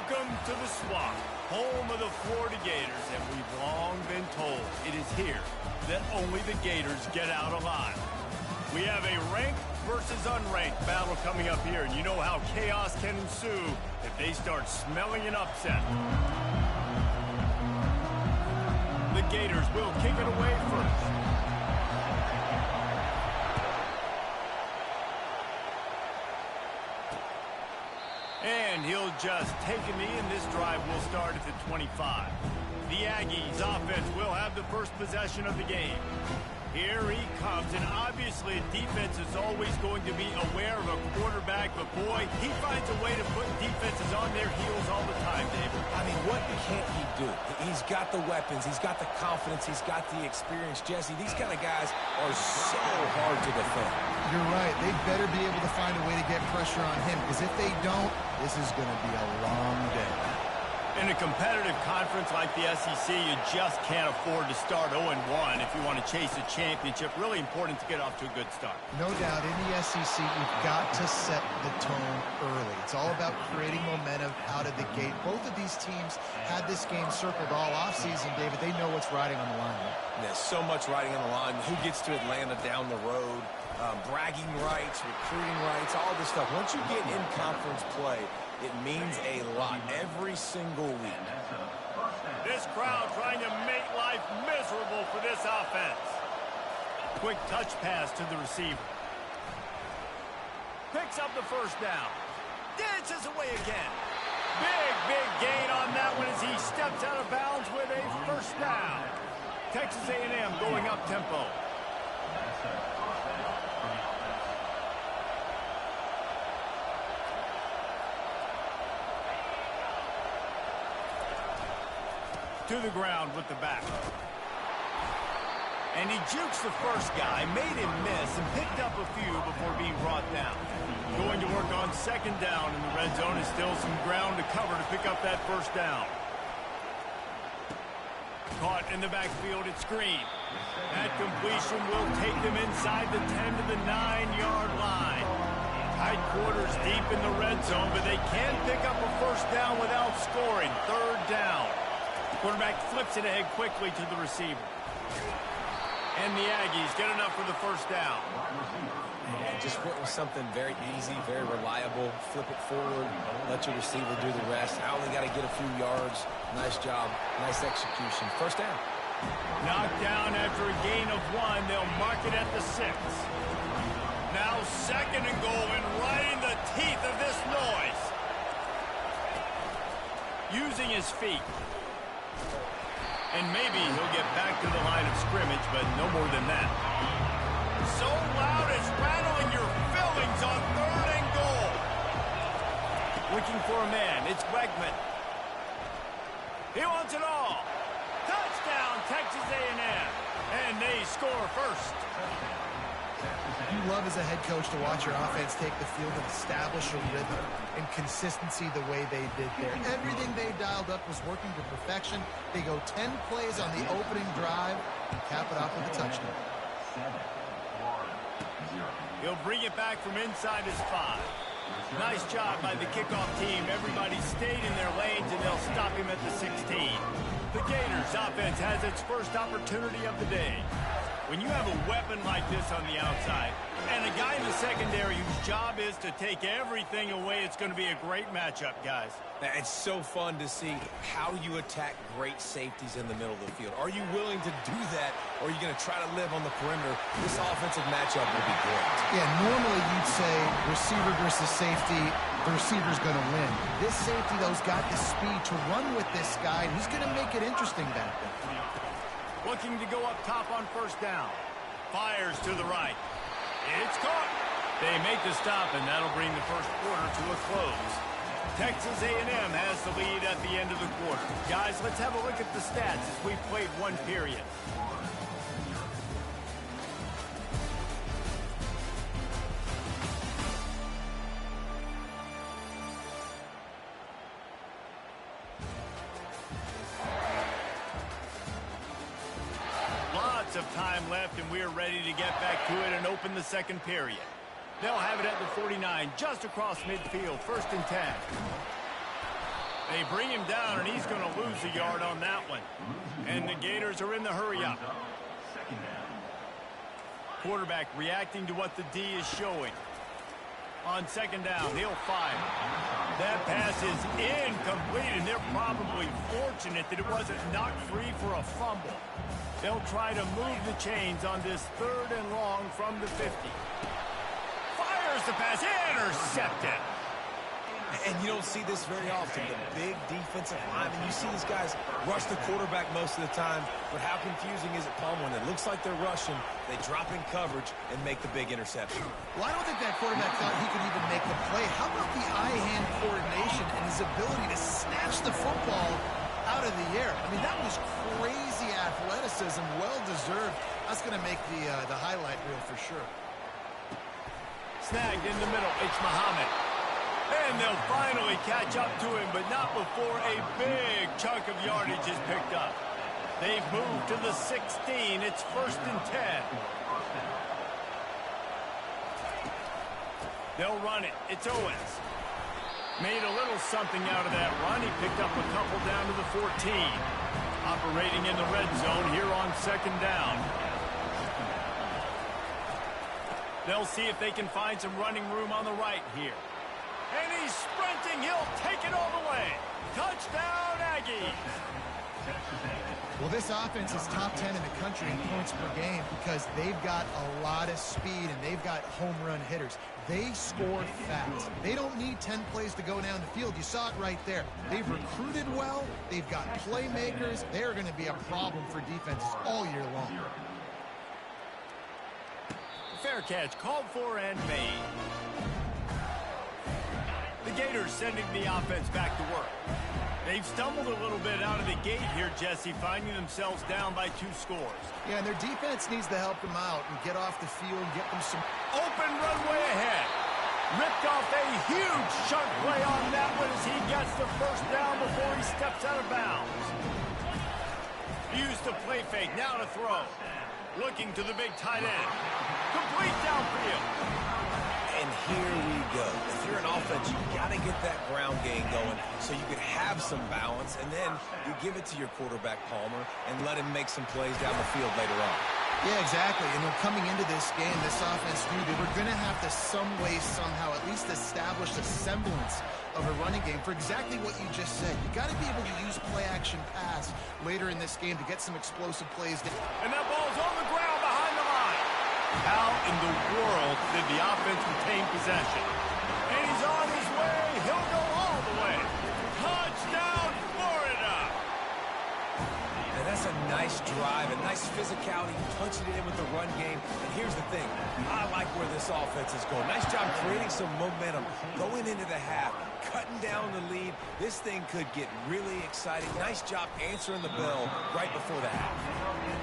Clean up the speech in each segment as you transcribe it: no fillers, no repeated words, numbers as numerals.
Welcome to the Swamp, home of the Florida Gators, and we've long been told it is here that only the Gators get out alive. We have a ranked versus unranked battle coming up here, and you know how chaos can ensue if they start smelling an upset. The Gators will kick it away first. And he'll just take a knee, and this drive will start at the 25. The Aggies offense will have the first possession of the game. Here he comes, and obviously defense is always going to be aware of a quarterback, but boy, he finds a way to put defenses on their heels all the time, David. I mean, what can't he do? He's got the weapons, he's got the confidence, he's got the experience. Jesse, these kind of guys are so hard to defend. You're right. They better be able to find a way to get pressure on him, because if they don't, this is going to be a long day. In a competitive conference like the SEC, you just can't afford to start 0-1 if you want to chase a championship. Really important to get off to a good start. No doubt, in the SEC, you've got to set the tone early. It's all about creating momentum out of the gate. Both of these teams had this game circled all offseason, David. They know what's riding on the line. There's so much riding on the line. Who gets to Atlanta down the road? Bragging rights, recruiting rights, all this stuff. Once you get in conference play, it means a lot every single week. This crowd trying to make life miserable for this offense. Quick touch pass to the receiver. Picks up the first down. Dances away again. Big gain on that one as he steps out of bounds with a first down. Texas A&M going up tempo. To the ground with the back. And he jukes the first guy, made him miss, and picked up a few before being brought down. Going to work on second down in the red zone is still some ground to cover to pick up that first down. Caught in the backfield at screen. That completion will take them inside the 10 to the 9-yard line. Tight quarters deep in the red zone, but they can pick up a first down without scoring. Third down. Quarterback flips it ahead quickly to the receiver. And the Aggies get enough for the first down. Just went with something very easy, very reliable. Flip it forward, let your receiver do the rest. I only got to get a few yards. Nice job, nice execution. First down. Knocked down after a gain of 1. They'll mark it at the 6. Now second and goal, and right in the teeth of this noise. Using his feet. And maybe he'll get back to the line of scrimmage, but no more than that. So loud it's rattling your fillings on third and goal. Looking for a man. It's Wegman. He wants it all. Touchdown, Texas A&M. And they score first. You love as a head coach to watch your offense take the field and establish a rhythm and consistency the way they did there. Everything they dialed up was working to perfection. They go 10 plays on the opening drive and cap it off with a touchdown. He'll bring it back from inside his 5. Nice job by the kickoff team. Everybody stayed in their lanes, and they'll stop him at the 16. The Gators offense has its first opportunity of the day. When you have a weapon like this on the outside and a guy in the secondary whose job is to take everything away, it's going to be a great matchup, guys. It's so fun to see how you attack great safeties in the middle of the field. Are you willing to do that, or are you going to try to live on the perimeter? This offensive matchup will be great. Yeah, normally you'd say receiver versus safety, the receiver's going to win. This safety, though, has got the speed to run with this guy, and he's going to make it interesting back there. Looking to go up top on first down. Fires to the right. It's caught. They make the stop, and that'll bring the first quarter to a close. Texas A&M has the lead at the end of the quarter. Guys, let's have a look at the stats as we've played one period. Of time left, and we're ready to get back to it and open the second period. They'll have it at the 49, just across midfield, 1st and 10. They bring him down, and he's going to lose a yard on that one. And the Gators are in the hurry-up. Quarterback reacting to what the D is showing. On second down, he'll fire. That pass is incomplete, and they're probably fortunate that it wasn't knocked free for a fumble. They'll try to move the chains on this 3rd and long from the 50. Fires the pass, intercepted. And you don't see this very often. The big defensive lineman, you see these guys rush the quarterback most of the time, but how confusing is it, Palm, when it looks like they're rushing, they drop in coverage and make the big interception? Well, I don't think that quarterback thought he could even make the play. How about the eye-hand coordination and his ability to snatch the football out of the air? I mean, that was crazy athleticism, well-deserved. That's going to make the highlight reel for sure. Snagged in the middle, it's Muhammad. And they'll finally catch up to him, but not before a big chunk of yardage is picked up. They've moved to the 16. It's 1st and 10. They'll run it. It's Owens. Made a little something out of that run. He picked up a couple down to the 14. Operating in the red zone here on 2nd down. They'll see if they can find some running room on the right here. And he's sprinting. He'll take it all the way. Touchdown, Aggies. Well, this offense is top 10 in the country in points per game because they've got a lot of speed and they've got home run hitters. They score fast. They don't need 10 plays to go down the field. You saw it right there. They've recruited well. They've got playmakers. They're going to be a problem for defenses all year long. Fair catch called for and made. The Gators sending the offense back to work. They've stumbled a little bit out of the gate here, Jesse, finding themselves down by 2 scores. Yeah, and their defense needs to help them out and get off the field, get them some open runway ahead. Ripped off a huge chunk play on that one as he gets the 1st down before he steps out of bounds. Used the play fake, now to throw. Looking to the big tight end. Complete downfield. And here we go. If you're an offense, you've got to get that ground game going so you can have some balance, and then you give it to your quarterback, Palmer, and let him make some plays down the field later on. Yeah, exactly. And then coming into this game, this offense knew they were going to have to some way, somehow, at least establish a semblance of a running game for exactly what you just said. You got to be able to use play-action pass later in this game to get some explosive plays. And that ball's on the ground behind the line. How in the world did the offense retain possession? And he's on his way. He'll go all the way. Touchdown, Florida! And that's a nice drive, a nice physicality, punching it in with the run game. And here's the thing. I like where this offense is going. Nice job creating some momentum, going into the half, cutting down the lead. This thing could get really exciting. Nice job answering the bell right before the half.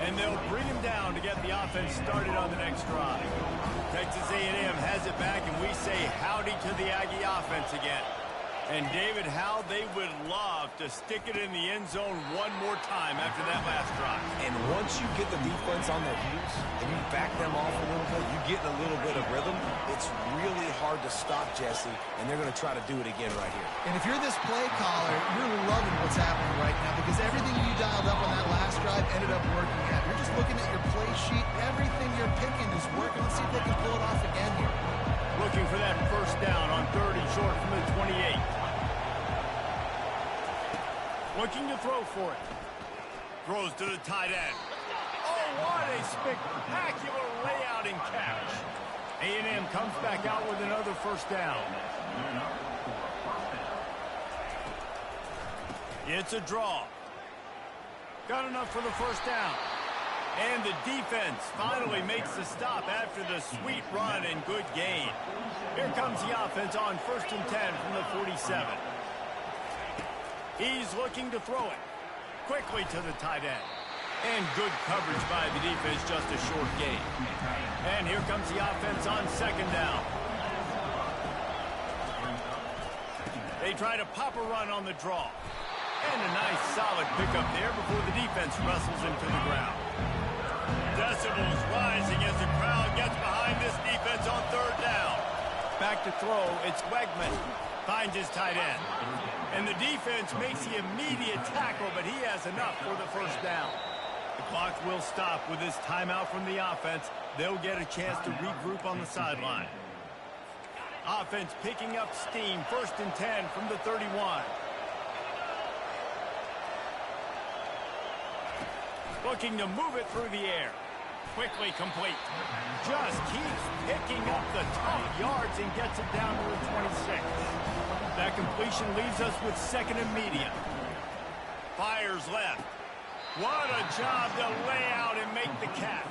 And they'll bring him down to get the offense started on the next drive. Texas A&M has it back, and we say howdy to the Aggie offense again. And, David, how they would love to stick it in the end zone one more time after that last drive. And once you get the defense on their heels and you back them off a little bit, you get in a little bit of rhythm, it's really hard to stop, Jesse, and they're going to try to do it again right here. And if you're this play caller, you're loving what's happening right now because everything you dialed up on that last drive ended up working out. You're just looking at your play sheet. Everything you're picking is working. Let's see if they can pull it off again here. Looking for that 1st down on 3rd and short from the 28. Looking to throw for it. Throws to the tight end. Oh, what a spectacular layout and catch. A&M comes back out with another 1st down. It's a draw. Got enough for the 1st down. And the defense finally makes the stop after the sweet run and good gain. Here comes the offense on 1st and 10 from the 47. He's looking to throw it. Quickly to the tight end. And good coverage by the defense, just a short gain. And here comes the offense on 2nd down. They try to pop a run on the draw. And a nice solid pickup there before the defense wrestles him to the ground. Decibels rising as the crowd gets behind this defense on 3rd down. Back to throw, it's Wegman. Finds his tight end. And the defense makes the immediate tackle, but he has enough for the first down. The clock will stop with this timeout from the offense. They'll get a chance to regroup on the sideline. Offense picking up steam. 1st and 10 from the 31. Looking to move it through the air. Quickly complete. Just keeps picking up the tough yards and gets it down to the 26. That completion leaves us with 2nd and medium. Fires left. What a job to lay out and make the catch.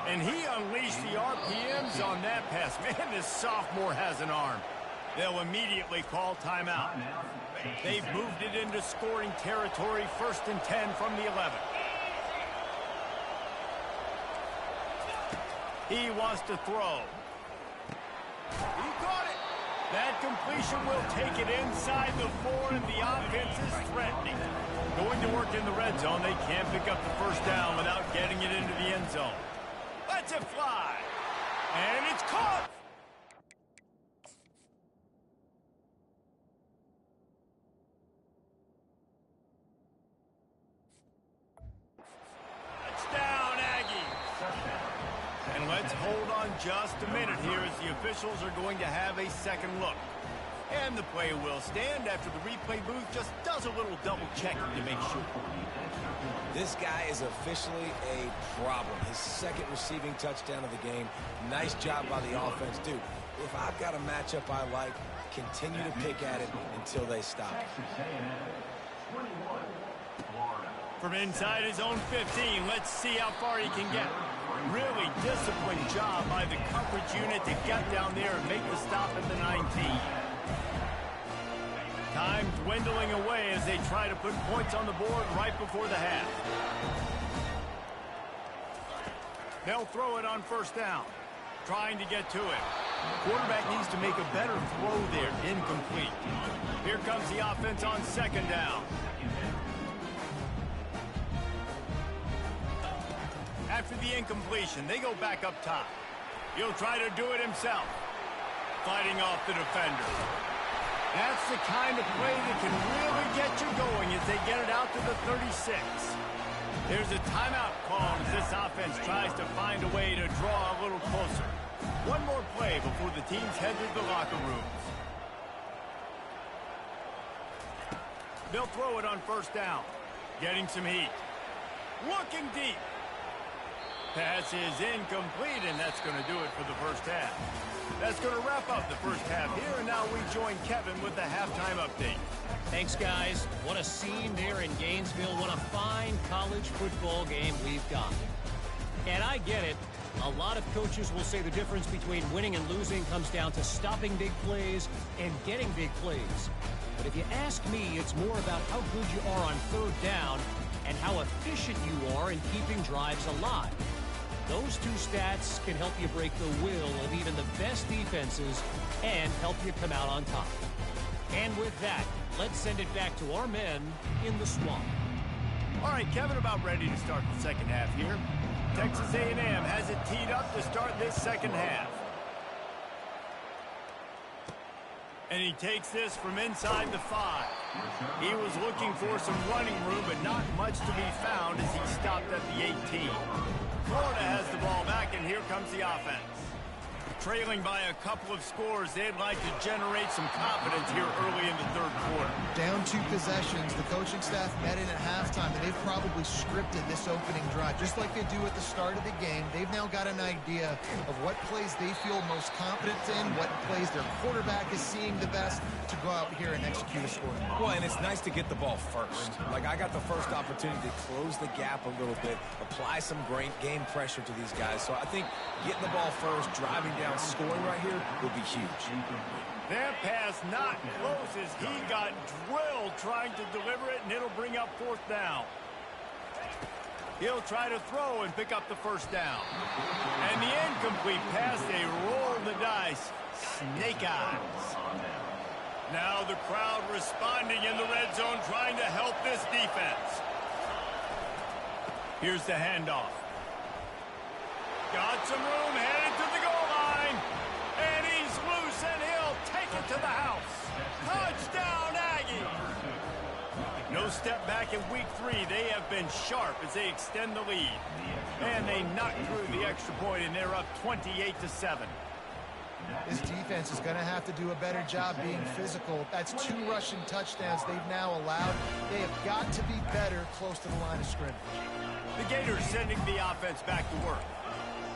And he unleashed the RPMs on that pass. Man, this sophomore has an arm. They'll immediately call timeout. They've moved it into scoring territory. 1st and 10 from the 11. He wants to throw. He got it. That completion will take it inside the 4, and the offense is threatening. Going to work in the red zone, they can't pick up the first down without getting it into the end zone. Lets it fly. And it's caught. Touchdown, Aggies. And let's hold on just a minute here as the officials are going to have a second look. And the play will stand after the replay booth just does a little double checking to make sure. This guy is officially a problem. His 2nd receiving touchdown of the game. Nice job by the offense. Dude, if I've got a matchup I like, continue to pick at it until they stop. From inside his own 15, let's see how far he can get. Really disciplined job by the coverage unit to get down there and make the stop at the 19. Time dwindling away as they try to put points on the board right before the half. They'll throw it on 1st down. Trying to get to it. Quarterback needs to make a better throw there. Incomplete. Here comes the offense on 2nd down. After the incompletion, they go back up top. He'll try to do it himself. Fighting off the defender. That's the kind of play that can really get you going as they get it out to the 36. There's a timeout call as this offense tries to find a way to draw a little closer. One more play before the teams head to the locker rooms. They'll throw it on 1st down. Getting some heat. Looking deep. Pass is incomplete, and that's going to do it for the first half. That's going to wrap up the first half here, and now we join Kevin with the halftime update. Thanks, guys. What a scene there in Gainesville. What a fine college football game we've got. And I get it. A lot of coaches will say the difference between winning and losing comes down to stopping big plays and getting big plays. But if you ask me, it's more about how good you are on 3rd down and how efficient you are in keeping drives alive. Those two stats can help you break the will of even the best defenses and help you come out on top. And with that, let's send it back to our men in the swamp. All right, Kevin, about ready to start the second half here. Texas A&M has it teed up to start this second half. And he takes this from inside the 5. He was looking for some running room, but not much to be found as he stopped at the 18. Florida has the ball back, and here comes the offense. Trailing by a couple of scores, they'd like to generate some confidence here early in the 3rd quarter. Down 2 possessions, the coaching staff met in at halftime, and they've probably scripted this opening drive. Just like they do at the start of the game, they've now got an idea of what plays they feel most confident in, what plays their quarterback is seeing the best to go out here and execute a score. Well, and it's nice to get the ball first. Like, I got the first opportunity to close the gap a little bit, apply some great game pressure to these guys. So I think getting the ball first, driving down, scoring right here will be huge. That pass not close as he got drilled trying to deliver it, and it'll bring up 4th down. He'll try to throw and pick up the first down. And the incomplete pass, they roll the dice. Snake eyes. Now the crowd responding in the red zone, trying to help this defense. Here's the handoff. Got some room, headed to the goal line. And he's loose, and he'll take it to the house. Touchdown, Aggie! No step back in week 3. They have been sharp as they extend the lead. And they knocked through the extra point, and they're up 28-7. This defense is going to have to do a better job being physical. That's 2 rushing touchdowns they've now allowed. They have got to be better close to the line of scrimmage. The Gators sending the offense back to work.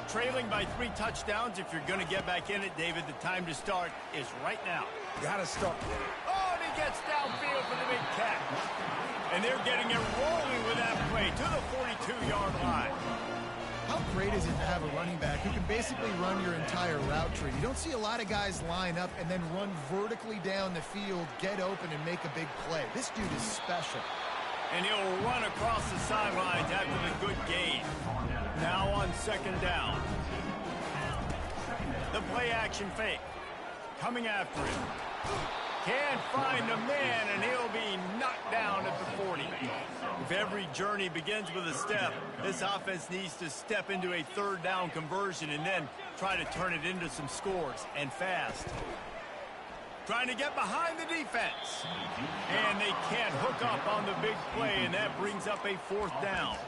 Trailing by 3 touchdowns. If you're going to get back in it, David, the time to start is right now. Got to start. Oh, and he gets downfield for the big catch. And they're getting it rolling with that play to the 42-yard line. How great is it to have a running back who can basically run your entire route tree? You don't see a lot of guys line up and then run vertically down the field, get open, and make a big play. This dude is special. And he'll run across the sidelines after the good gain. Now on 2nd down. The play action fake. Coming after him. Can't find the man, and he'll be knocked down at the 40. If every journey begins with a step, this offense needs to step into a 3rd down conversion and then try to turn it into some scores, and fast. Trying to get behind the defense. And they can't hook up on the big play, and that brings up a 4th down.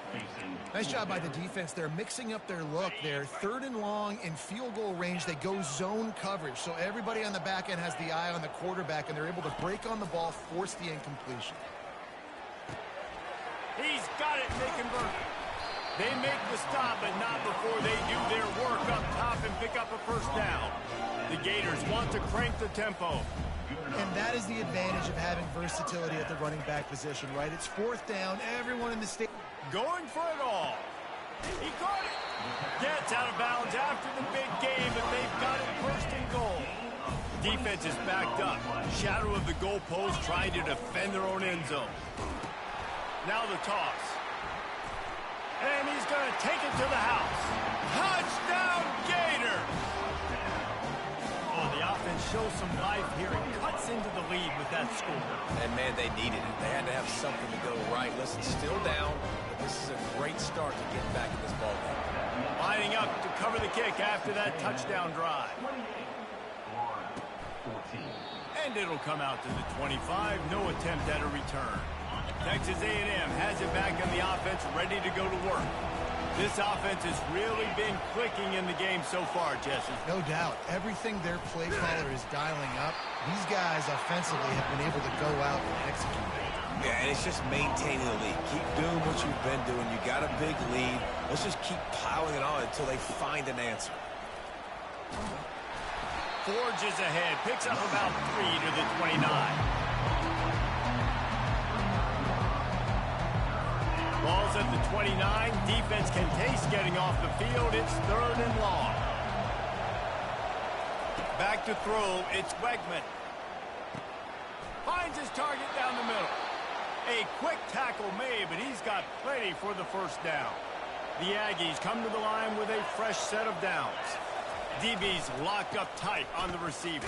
Nice job by the defense. They're mixing up their look. They're 3rd and long in field goal range. They go zone coverage, so everybody on the back end has the eye on the quarterback, and they're able to break on the ball, force the incompletion. He's got it, and they convert. They make the stop, but not before they do their work up top and pick up a 1st down. The Gators want to crank the tempo. And that is the advantage of having versatility at the running back position, right? It's 4th down. Everyone in the state going for it all. He caught it. Gets out of bounds after the big game, but they've got it 1st and goal. Defense is backed up. Shadow of the goalpost trying to defend their own end zone. Now the toss. And he's going to take it to the house. Touchdown, Gators! Oh, the offense shows some life here and cuts into the lead with that score. And, man, they needed it. They had to have something to go right. Listen, still down, but this is a great start to getting back in this ballgame. Lining up to cover the kick after that touchdown drive. And it'll come out to the 25. No attempt at a return. Texas A&M has it back on the offense, ready to go to work. This offense has really been clicking in the game so far, Jesse. No doubt. Everything their play caller is dialing up, these guys offensively have been able to go out and execute. Yeah, and it's just maintaining the lead. Keep doing what you've been doing. You got a big lead. Let's just keep piling it on until they find an answer. Forges ahead, picks up about 3 to the 29. Ball's at the 29. Defense can taste getting off the field. It's 3rd and long. Back to throw. It's Wegman. Finds his target down the middle. A quick tackle made, but he's got plenty for the 1st down. The Aggies come to the line with a fresh set of downs. DB's locked up tight on the receiver.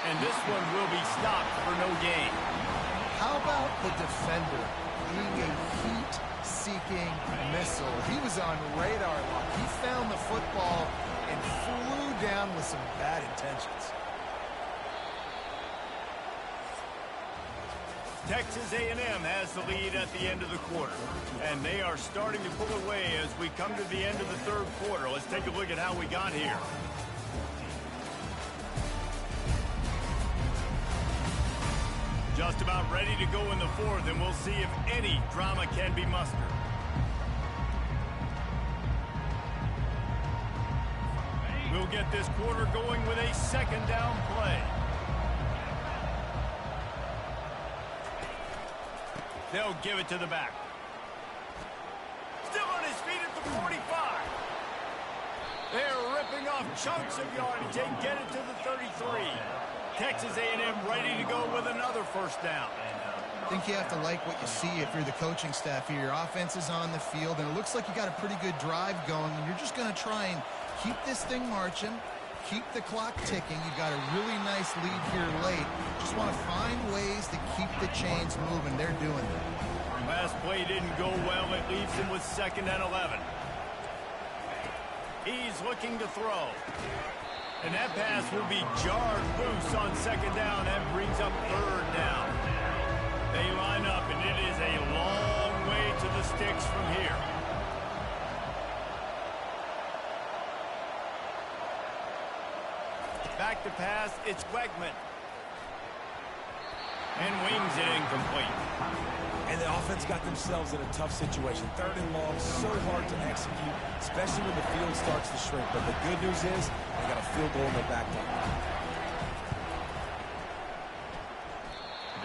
And this one will be stopped for no gain. How about the defender being a heat-seeking missile? He was on radar lock. He found the football and flew down with some bad intentions. Texas A&M has the lead at the end of the quarter, and they are starting to pull away as we come to the end of the 3rd quarter. Let's take a look at how we got here. Just about ready to go in the 4th, and we'll see if any drama can be mustered. We'll get this quarter going with a 2nd down play. They'll give it to the back. Still on his feet at the 45. They're ripping off chunks of yardage. They get it to the 33. Texas A&M ready to go with another 1st down. I think you have to like what you see if you're the coaching staff here. Your offense is on the field, and it looks like you got a pretty good drive going, and you're just going to try and keep this thing marching, keep the clock ticking. You've got a really nice lead here late. Just want to find ways to keep the chains moving. They're doing it. Last play didn't go well. It leaves him with 2nd and 11. He's looking to throw. And that pass will be jarred loose on second down. That brings up third down. They line up, and it is a long way to the sticks from here. Back to pass, it's Wegman. And wings it incomplete. And the offense got themselves in a tough situation. Third and long, so hard to execute, especially when the field starts to shrink. But the good news is they got a field goal in their back pocket.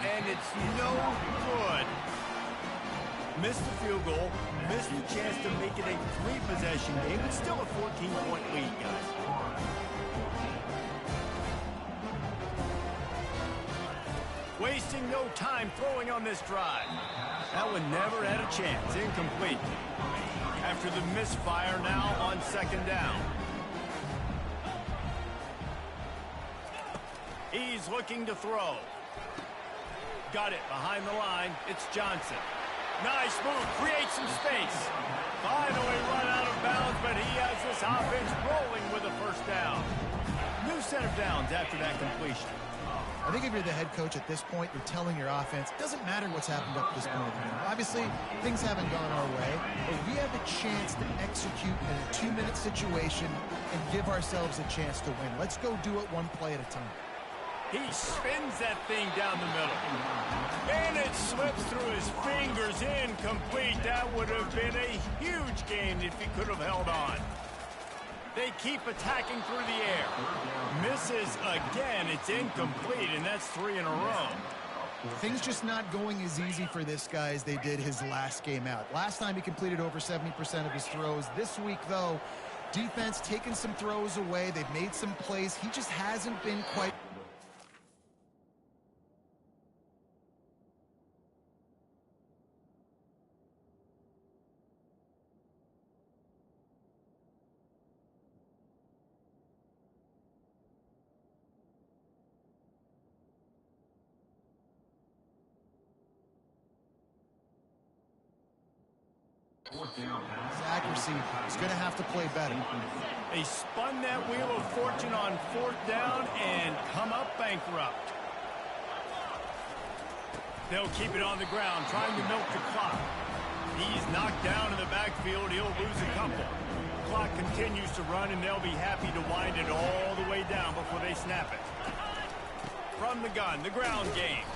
And it's no good. Missed the field goal, missed the chance to make it a three-possession game. It's still a 14-point lead, guys. Wasting no time throwing on this drive. That one never had a chance. Incomplete. After the misfire, now on second down. He's looking to throw. Got it behind the line. It's Johnson. Nice move. Creates some space. Finally run out of bounds, but he has this offense rolling with a first down. New set of downs after that completion. I think if you're the head coach at this point, you're telling your offense, it doesn't matter what's happened up to this point of the game. Obviously, things haven't gone our way, but we have a chance to execute in a 2-minute situation and give ourselves a chance to win. Let's go do it one play at a time. He spins that thing down the middle. And it slips through his fingers, incomplete. That would have been a huge gain if he could have held on. They keep attacking through the air. Misses again. It's incomplete, and that's 3 in a row. Things just not going as easy for this guy as they did his last game out. Last time he completed over 70% of his throws. This week, though, defense taking some throws away. They've made some plays. He just hasn't been quite... His accuracy is going to have to play better. They spun that wheel of fortune on fourth down and come up bankrupt. They'll keep it on the ground, trying to milk the clock. He's knocked down in the backfield. He'll lose a couple. Clock continues to run, and they'll be happy to wind it all the way down before they snap it. From the gun, the ground game.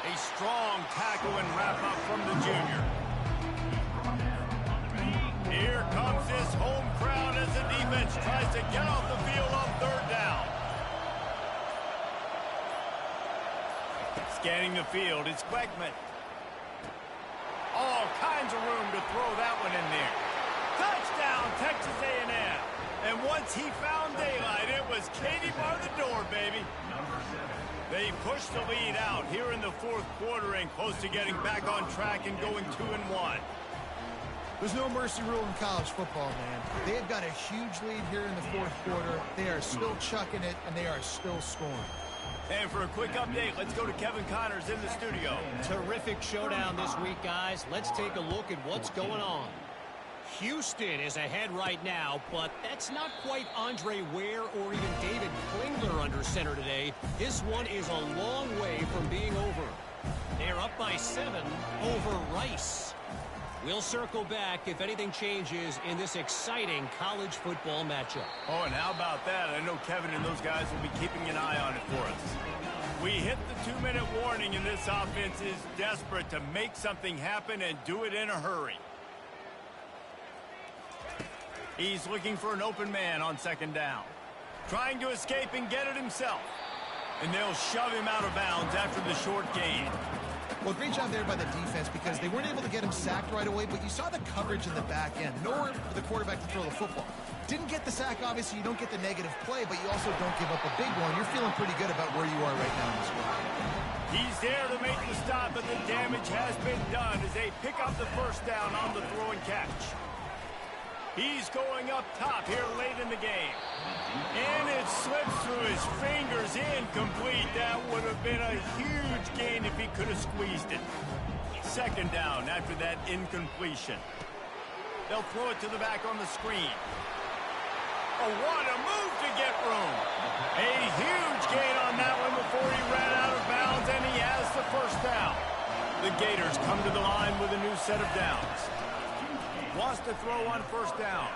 A strong tackle and wrap up from the junior. Here comes this home crowd as the defense tries to get off the field on third down. Scanning the field, it's Wegman. All kinds of room to throw that one in there. Touchdown, Texas A&M. And once he found daylight, it was Katie bar the door, baby. They pushed the lead out here in the fourth quarter and close to getting back on track and going 2-1. There's no mercy rule in college football, man. They have got a huge lead here in the fourth quarter. They are still chucking it, and they are still scoring. And for a quick update, let's go to Kevin Connors in the studio. Terrific showdown this week, guys. Let's take a look at what's going on. Houston is ahead right now, but that's not quite Andre Ware or even David Klingler under center today. This one is a long way from being over. They're up by 7 over Rice. We'll circle back if anything changes in this exciting college football matchup. Oh, and how about that? I know Kevin and those guys will be keeping an eye on it for us. We hit the 2-minute warning, and this offense is desperate to make something happen and do it in a hurry. He's looking for an open man on second down. Trying to escape and get it himself. And they'll shove him out of bounds after the short gain. Well, great job there by the defense because they weren't able to get him sacked right away, but you saw the coverage in the back end. Nowhere for the quarterback to throw the football. Didn't get the sack, obviously. You don't get the negative play, but you also don't give up a big one. You're feeling pretty good about where you are right now in this game. He's there to make the stop, but the damage has been done as they pick up the first down on the throw and catch. He's going up top here late in the game. And it slips through his fingers, incomplete. That would have been a huge gain if he could have squeezed it. Second down after that incompletion. They'll throw it to the back on the screen. Oh, what a move to get room. A huge gain on that one before he ran out of bounds, and he has the first down. The Gators come to the line with a new set of downs. Wants to throw on first down.